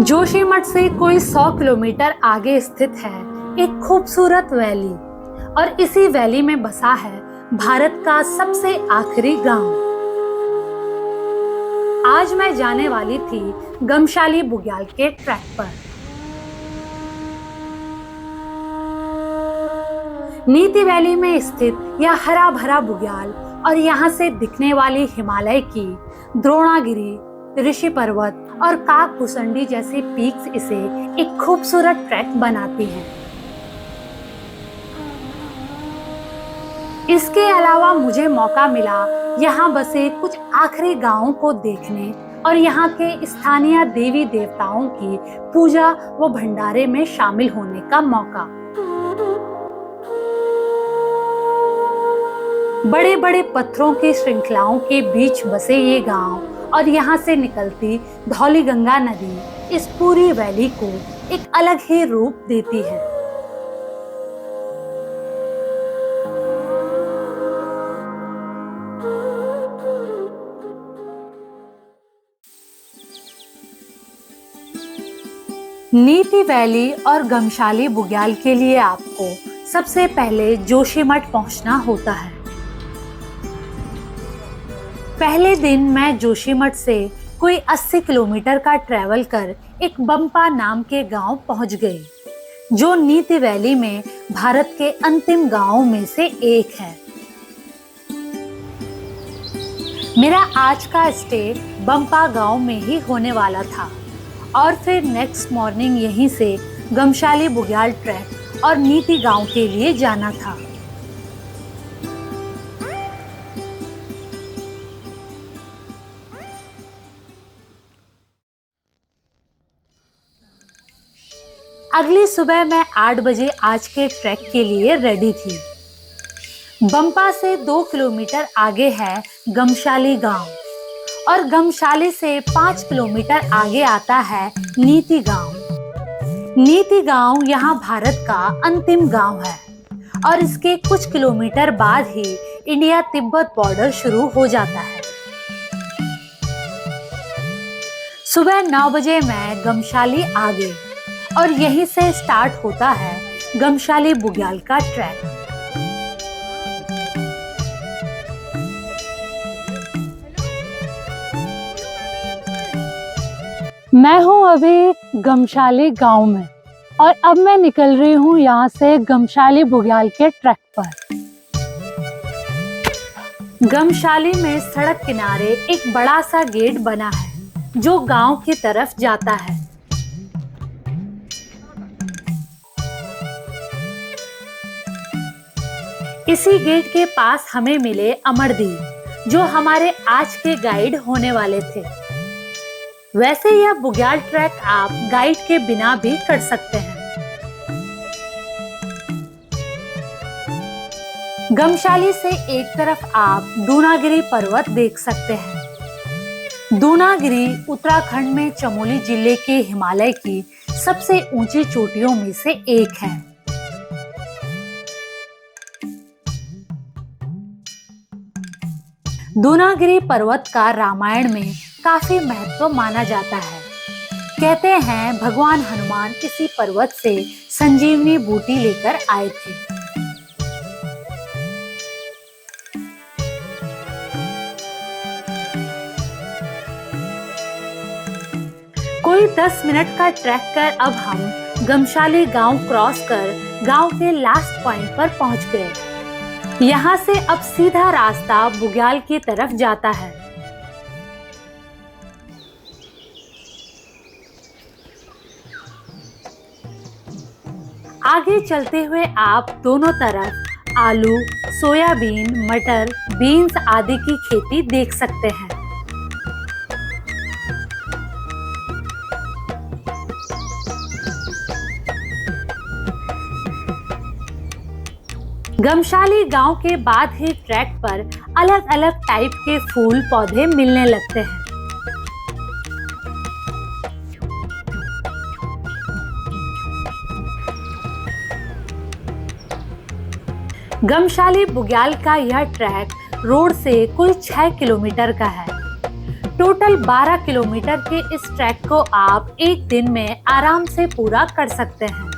जोशीमठ से कोई 100 किलोमीटर आगे स्थित है एक खूबसूरत वैली, और इसी वैली में बसा है भारत का सबसे आखिरी गांव। आज मैं जाने वाली थी गमशाली बुग्याल के ट्रैक पर। नीति वैली में स्थित यह हरा भरा बुग्याल और यहाँ से दिखने वाली हिमालय की द्रोणागिरी, ऋषि पर्वत और काकभुसंडी जैसी पीक्स इसे एक खूबसूरत ट्रैक बनाती हैं। इसके अलावा मुझे मौका मिला यहाँ बसे कुछ आखिरी गांवों को देखने और यहाँ के स्थानीय देवी देवताओं की पूजा व भंडारे में शामिल होने का मौका। बड़े बड़े पत्थरों की श्रृंखलाओं के बीच बसे ये गांव और यहाँ से निकलती धौली गंगा नदी इस पूरी वैली को एक अलग ही रूप देती है। नीति वैली और गमशाली बुग्याल के लिए आपको सबसे पहले जोशीमठ पहुंचना होता है। पहले दिन मैं जोशीमठ से कोई 80 किलोमीटर का ट्रैवल कर एक बंपा नाम के गांव पहुंच गई, जो नीति वैली में भारत के अंतिम गांवों में से एक है। मेरा आज का स्टे बंपा गांव में ही होने वाला था और फिर नेक्स्ट मॉर्निंग यहीं से गमशाली बुग्याल ट्रैक और नीति गांव के लिए जाना था। अगली सुबह मैं 8 बजे आज के ट्रैक के लिए रेडी थी। बंपा से 2 किलोमीटर आगे है गमशाली गांव और गमशाली से 5 किलोमीटर आगे आता है नीति गांव। नीति गांव यहाँ भारत का अंतिम गांव है और इसके कुछ किलोमीटर बाद ही इंडिया तिब्बत बॉर्डर शुरू हो जाता है। सुबह 9 बजे मैं गमशाली आ गई और यहीं से स्टार्ट होता है गमशाली बुग्याल का ट्रैक। मैं हूं अभी गमशाली गांव में और अब मैं निकल रही हूं यहां से गमशाली बुग्याल के ट्रैक पर। गमशाली में सड़क किनारे एक बड़ा सा गेट बना है जो गांव की तरफ जाता है। इसी गेट के पास हमें मिले अमरदीप, जो हमारे आज के गाइड होने वाले थे। वैसे यह बुग्याल ट्रैक आप गाइड के बिना भी कर सकते हैं। गमशाली से एक तरफ आप दूनागिरी पर्वत देख सकते हैं। दूनागिरी उत्तराखंड में चमोली जिले के हिमालय की सबसे ऊंची चोटियों में से एक है। दूनागिरी पर्वत का रामायण में काफी महत्व माना जाता है। कहते हैं भगवान हनुमान इसी पर्वत से संजीवनी बूटी लेकर आए थे। कोई 10 मिनट का ट्रैक कर अब हम गमशाली गांव क्रॉस कर गांव के लास्ट पॉइंट पर पहुंच गए। यहाँ से अब सीधा रास्ता बुग्याल की तरफ जाता है। आगे चलते हुए आप दोनों तरफ आलू, सोयाबीन, मटर, बीन्स आदि की खेती देख सकते हैं। गमशाली गांव के बाद ही ट्रैक पर अलग अलग टाइप के फूल पौधे मिलने लगते हैं। गमशाली बुग्याल का यह ट्रैक रोड से कुल 6 किलोमीटर का है। टोटल 12 किलोमीटर के इस ट्रैक को आप एक दिन में आराम से पूरा कर सकते हैं।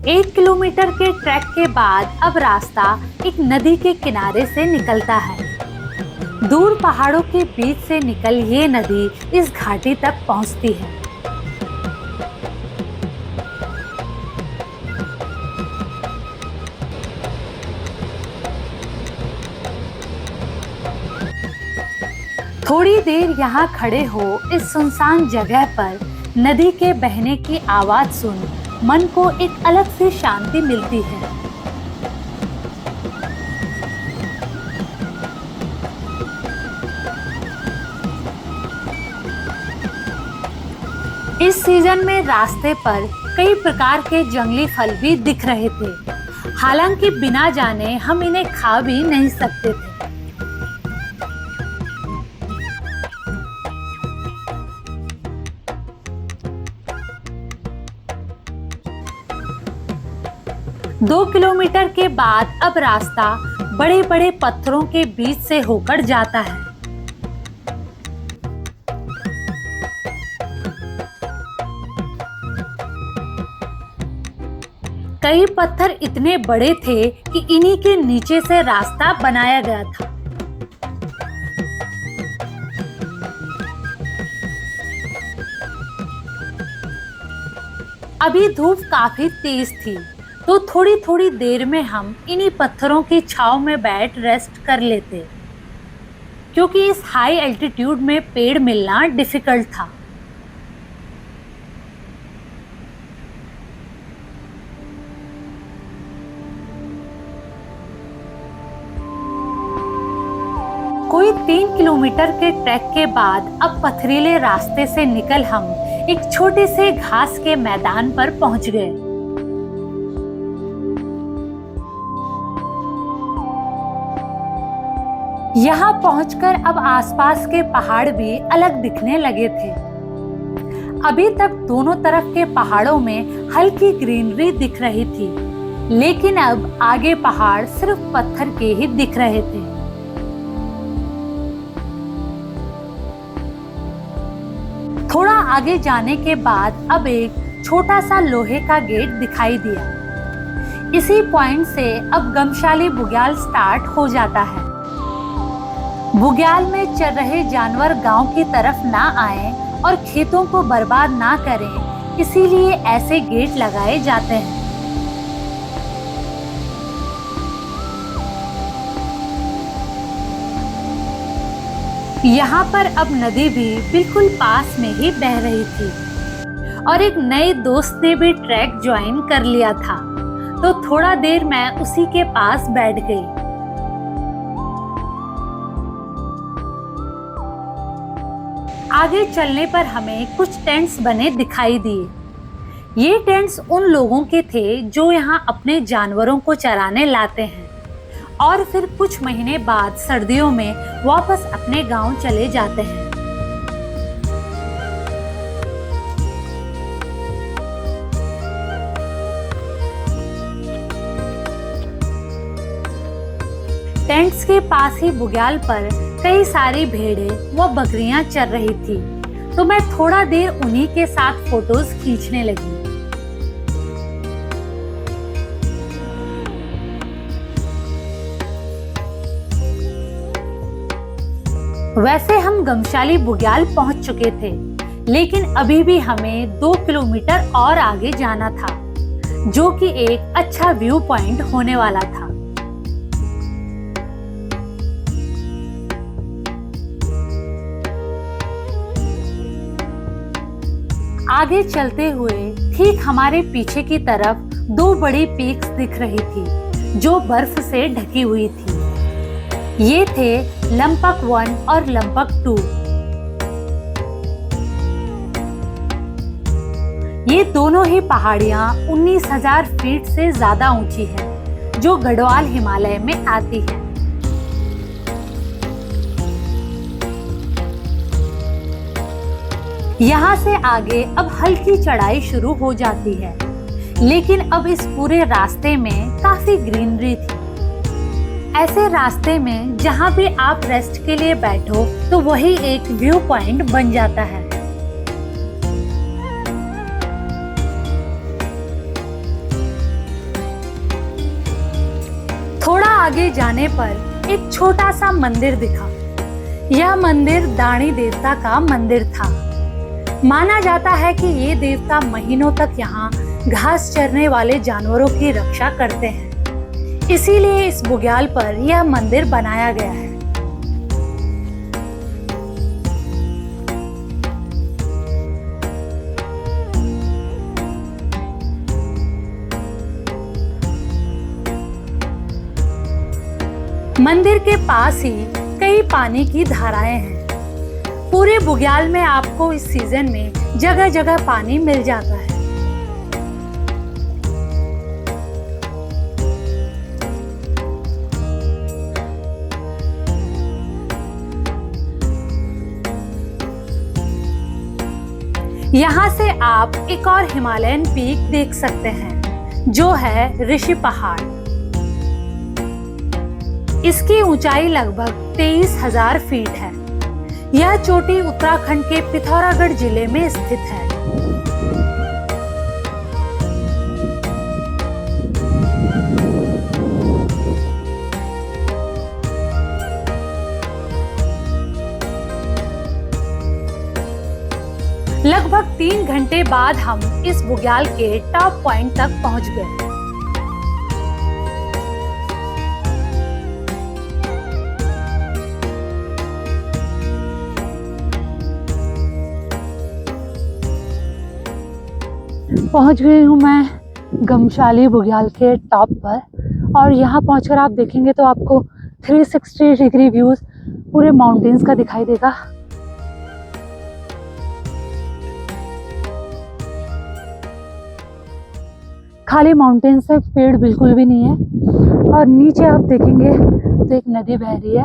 एक किलोमीटर के ट्रैक के बाद अब रास्ता एक नदी के किनारे से निकलता है। दूर पहाड़ों के बीच से निकल ये नदी इस घाटी तक पहुंचती है। थोड़ी देर यहाँ खड़े हो इस सुनसान जगह पर नदी के बहने की आवाज सुन मन को एक अलग सी शांति मिलती है। इस सीजन में रास्ते पर कई प्रकार के जंगली फल भी दिख रहे थे। हालांकि बिना जाने हम इन्हें खा भी नहीं सकते थे। दो किलोमीटर के बाद अब रास्ता बड़े बड़े पत्थरों के बीच से होकर जाता है। कई पत्थर इतने बड़े थे कि इन्हीं के नीचे से रास्ता बनाया गया था। अभी धूप काफी तेज थी, तो थोड़ी थोड़ी देर में हम इन्हीं पत्थरों की छांव में बैठ रेस्ट कर लेते, क्योंकि इस हाई एल्टीट्यूड में पेड़ मिलना डिफिकल्ट था। कोई 3 किलोमीटर के ट्रैक के बाद अब पथरीले रास्ते से निकल हम एक छोटे से घास के मैदान पर पहुंच गए। यहाँ पहुंचकर अब आसपास के पहाड़ भी अलग दिखने लगे थे। अभी तक दोनों तरफ के पहाड़ों में हल्की ग्रीनरी दिख रही थी, लेकिन अब आगे पहाड़ सिर्फ पत्थर के ही दिख रहे थे। थोड़ा आगे जाने के बाद अब एक छोटा सा लोहे का गेट दिखाई दिया। इसी पॉइंट से अब गमशाली बुग्याल स्टार्ट हो जाता है। बुग्याल में चल रहे जानवर गांव की तरफ ना आए और खेतों को बर्बाद ना करें, इसीलिए ऐसे गेट लगाए जाते हैं। यहाँ पर अब नदी भी बिल्कुल पास में ही बह रही थी और एक नए दोस्त ने भी ट्रैक ज्वाइन कर लिया था, तो थोड़ा देर मैं उसी के पास बैठ गई। आगे चलने पर हमें कुछ टेंट्स बने दिखाई दिए। ये टेंट्स उन लोगों के थे जो यहाँ अपने जानवरों को चराने लाते हैं और फिर कुछ महीने बाद सर्दियों में वापस अपने गांव चले जाते हैं। टेंट्स के पास ही बुग्याल पर कई सारी भेड़ें व बकरियां चर रही थी, तो मैं थोड़ा देर उन्हीं के साथ फोटोज खींचने लगी। वैसे हम गमशाली बुग्याल पहुंच चुके थे, लेकिन अभी भी हमें 2 किलोमीटर और आगे जाना था, जो कि एक अच्छा व्यू पॉइंट होने वाला था। आगे चलते हुए ठीक हमारे पीछे की तरफ 2 बड़ी पीक्स दिख रही थी, जो बर्फ से ढकी हुई थी। ये थे लंपक 1 और लंपक 2। ये दोनों ही पहाड़ियां 19,000 फीट से ज्यादा ऊंची है, जो गढ़वाल हिमालय में आती है। यहाँ से आगे अब हल्की चढ़ाई शुरू हो जाती है। लेकिन अब इस पूरे रास्ते में काफी ग्रीनरी थी। ऐसे रास्ते में जहाँ भी आप रेस्ट के लिए बैठो तो वही एक व्यू पॉइंट बन जाता है। थोड़ा आगे जाने पर एक छोटा सा मंदिर दिखा। यह मंदिर दानी देवता का मंदिर था। माना जाता है कि ये देवता महीनों तक यहाँ घास चरने वाले जानवरों की रक्षा करते हैं, इसीलिए इस बुग्याल पर यह मंदिर बनाया गया है। मंदिर के पास ही कई पानी की धाराएं हैं। पूरे बुग्याल में आपको इस सीजन में जगह जगह पानी मिल जाता है। यहाँ से आप एक और हिमालयन पीक देख सकते हैं, जो है ऋषि पहाड़। इसकी ऊंचाई लगभग 23,000 फीट है। यह चोटी उत्तराखंड के पिथौरागढ़ जिले में स्थित है। लगभग 3 घंटे बाद हम इस बुग्याल के टॉप पॉइंट तक पहुंच गए। पहुंच गई हूँ मैं गमशाली बुग्याल के टॉप पर, और यहाँ पहुंचकर आप देखेंगे तो आपको 360 डिग्री व्यूज पूरे माउंटेन्स का दिखाई देगा। खाली माउंटेन्स है, पेड़ बिल्कुल भी नहीं है। और नीचे आप देखेंगे तो एक नदी बह रही है,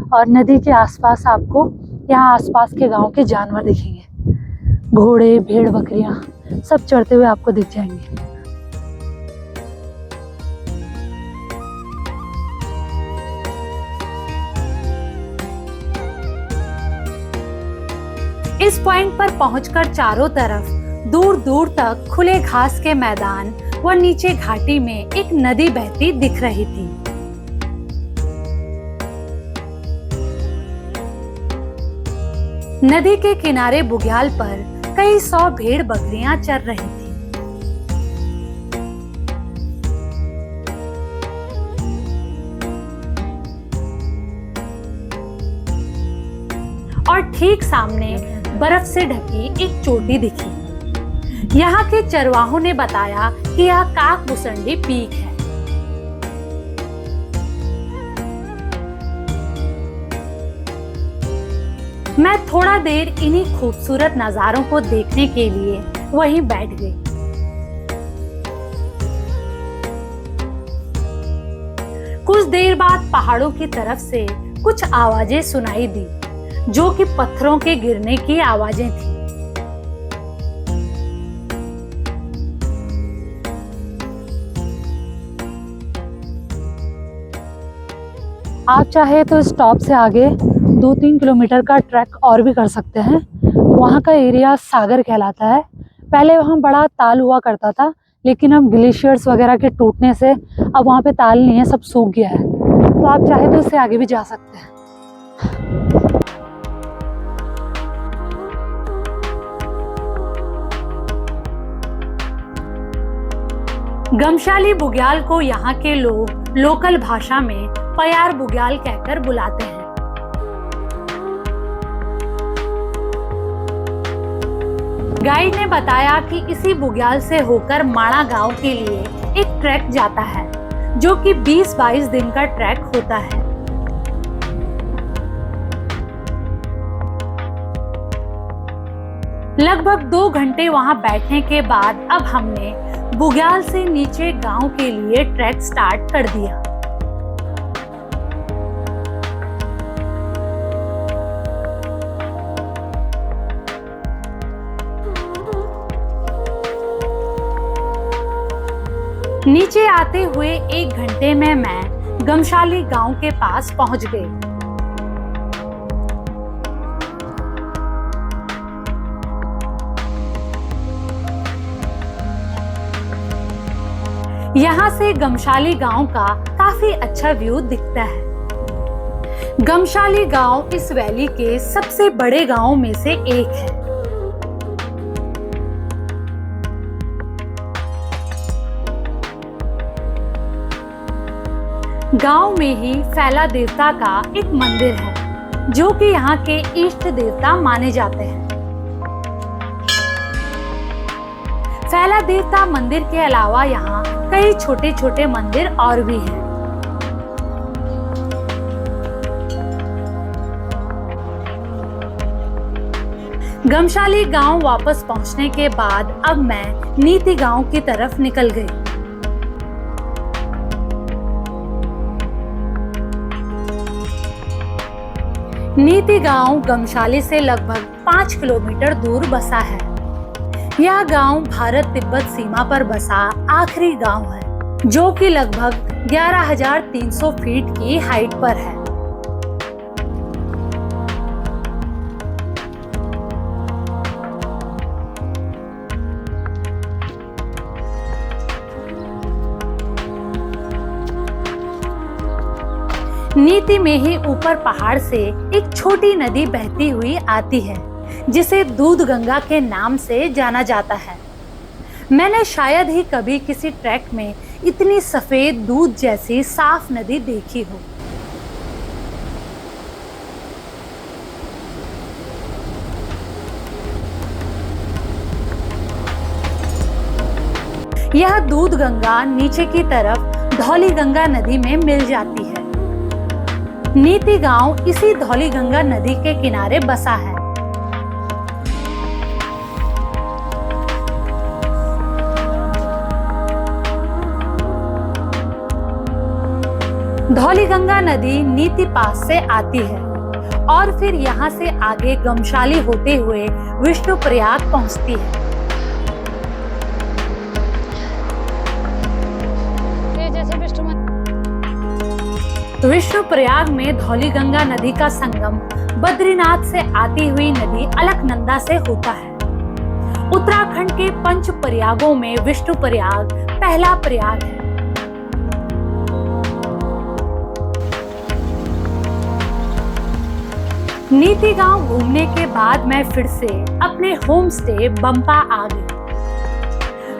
और नदी के आसपास आपको यहाँ आसपास के गांव के जानवर दिखेंगे। घोड़े, भेड़, बकरियां सब चढ़ते हुए आपको दिख जाएंगे। इस पॉइंट पर पहुंचकर चारों तरफ दूर दूर तक खुले घास के मैदान व नीचे घाटी में एक नदी बहती दिख रही थी। नदी के किनारे बुग्याल पर कई 100 भेड़ बकरियां चर रही थी। और ठीक सामने बर्फ से ढकी एक चोटी दिखी। यहाँ के चरवाहों ने बताया कि यह काकभुसंडी पीक है। मैं थोड़ा देर इन्हीं खूबसूरत नजारों को देखने के लिए वहीं बैठ गई। कुछ देर बाद पहाड़ों की तरफ से कुछ आवाजें सुनाई दी, जो कि पत्थरों के गिरने की आवाजें थी। आप चाहे तो इस टॉप से आगे 2-3 किलोमीटर का ट्रैक और भी कर सकते हैं। वहाँ का एरिया सागर कहलाता है। पहले वहाँ बड़ा ताल हुआ करता था, लेकिन अब ग्लेशियर्स वगैरह के टूटने से अब वहाँ पे ताल नहीं है, सब सूख गया है। तो आप चाहे तो इससे आगे भी जा सकते हैं। गमशाली बुग्याल को यहाँ के लोग लोकल भाषा में पयार बुग्याल कहकर बुलाते हैं। गाइड ने बताया कि इसी बुग्याल से होकर माणा गांव के लिए एक ट्रैक जाता है, जो कि 20-22 दिन का ट्रैक होता है। लगभग 2 घंटे वहां बैठने के बाद अब हमने बुग्याल से नीचे गांव के लिए ट्रैक स्टार्ट कर दिया। नीचे आते हुए 1 घंटे में मैं गमशाली गांव के पास पहुंच गई। यहाँ से गमशाली गांव का काफी अच्छा व्यू दिखता है। गमशाली गांव इस वैली के सबसे बड़े गांवों में से एक है। गांव में ही फैला देवता का एक मंदिर है, जो कि यहाँ के इष्ट देवता माने जाते हैं। फैला देवता मंदिर के अलावा यहाँ कई छोटे छोटे मंदिर और भी हैं। गमशाली गांव वापस पहुंचने के बाद अब मैं नीति गांव की तरफ निकल गई। नीति गांव गमशाली से लगभग 5 किलोमीटर दूर बसा है। यह गांव भारत तिब्बत सीमा पर बसा आखिरी गांव है, जो कि लगभग 11,300 फीट की हाइट पर है। नीति में ही ऊपर पहाड़ से एक छोटी नदी बहती हुई आती है, जिसे दूध गंगा के नाम से जाना जाता है। मैंने शायद ही कभी किसी ट्रैक में इतनी सफेद दूध जैसी साफ नदी देखी हो। यह दूध गंगा नीचे की तरफ धौली गंगा नदी में मिल जाती है। नीति गांव इसी धौली गंगा नदी के किनारे बसा है। धौली गंगा नदी नीति पास से आती है और फिर यहाँ से आगे गमशाली होते हुए विष्णुप्रयाग पहुँचती है। विष्णुप्रयाग में धौली गंगा नदी का संगम बद्रीनाथ से आती हुई नदी अलकनंदा से होता है। उत्तराखंड के पंच प्रयागों में विष्णुप्रयाग पहला प्रयाग है। नीति गांव घूमने के बाद मैं फिर से अपने होम स्टे बंपा आ गई।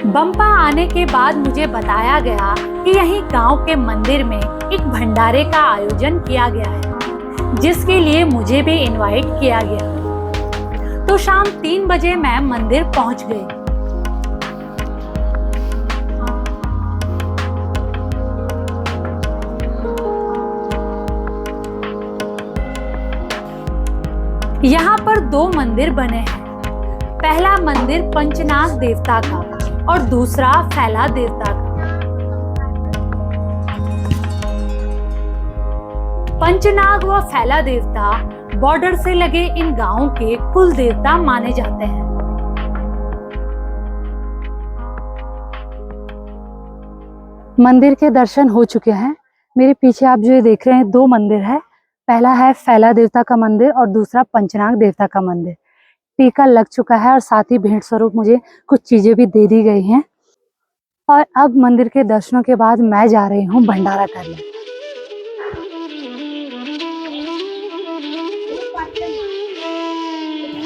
बंपा आने के बाद मुझे बताया गया कि यही गांव के मंदिर में एक भंडारे का आयोजन किया गया है, जिसके लिए मुझे भी इनवाइट किया गया। तो शाम 3 बजे मैं मंदिर पहुंच गई। यहाँ पर 2 मंदिर बने हैं। पहला मंदिर पंचनाग देवता का और दूसरा फैला देवता का। पंचनाग व फैला देवता बॉर्डर से लगे इन गांवों के कुल देवता माने जाते हैं। मंदिर के दर्शन हो चुके हैं। मेरे पीछे आप जो ये देख रहे हैं 2 मंदिर है। पहला है फैला देवता का मंदिर और दूसरा पंचनाग देवता का मंदिर। टीका लग चुका है और साथ ही भेंट स्वरूप मुझे कुछ चीजें भी दे दी गई हैं। और अब मंदिर के दर्शनों के बाद मैं जा रही हूँ भंडारा करने।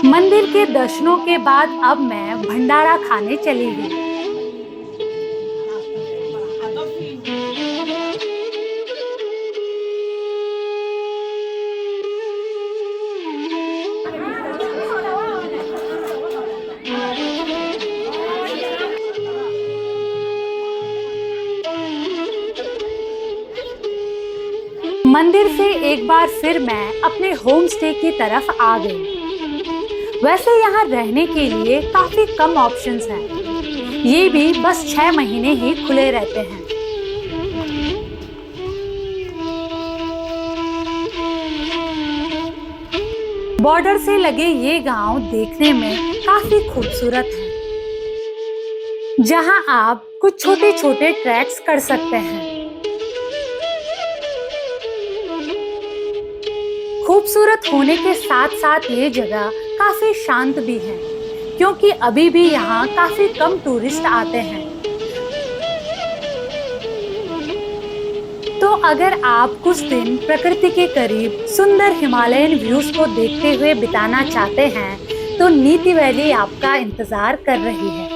मंदिर के दर्शनों के बाद अब मैं भंडारा खाने चली गई। मंदिर से एक बार फिर मैं अपने होम स्टे की तरफ आ गई। वैसे यहाँ रहने के लिए काफी कम ऑप्शंस हैं। ये भी बस 6 महीने ही खुले रहते हैं। बॉर्डर से लगे ये गांव देखने में काफी खूबसूरत है, जहां आप कुछ छोटे छोटे ट्रैक्स कर सकते हैं। खूबसूरत होने के साथ साथ ये जगह काफी शांत भी है, क्योंकि अभी भी यहाँ काफी कम टूरिस्ट आते हैं। तो अगर आप कुछ दिन प्रकृति के करीब सुंदर हिमालयन व्यूज को देखते हुए बिताना चाहते हैं तो नीति वैली आपका इंतजार कर रही है।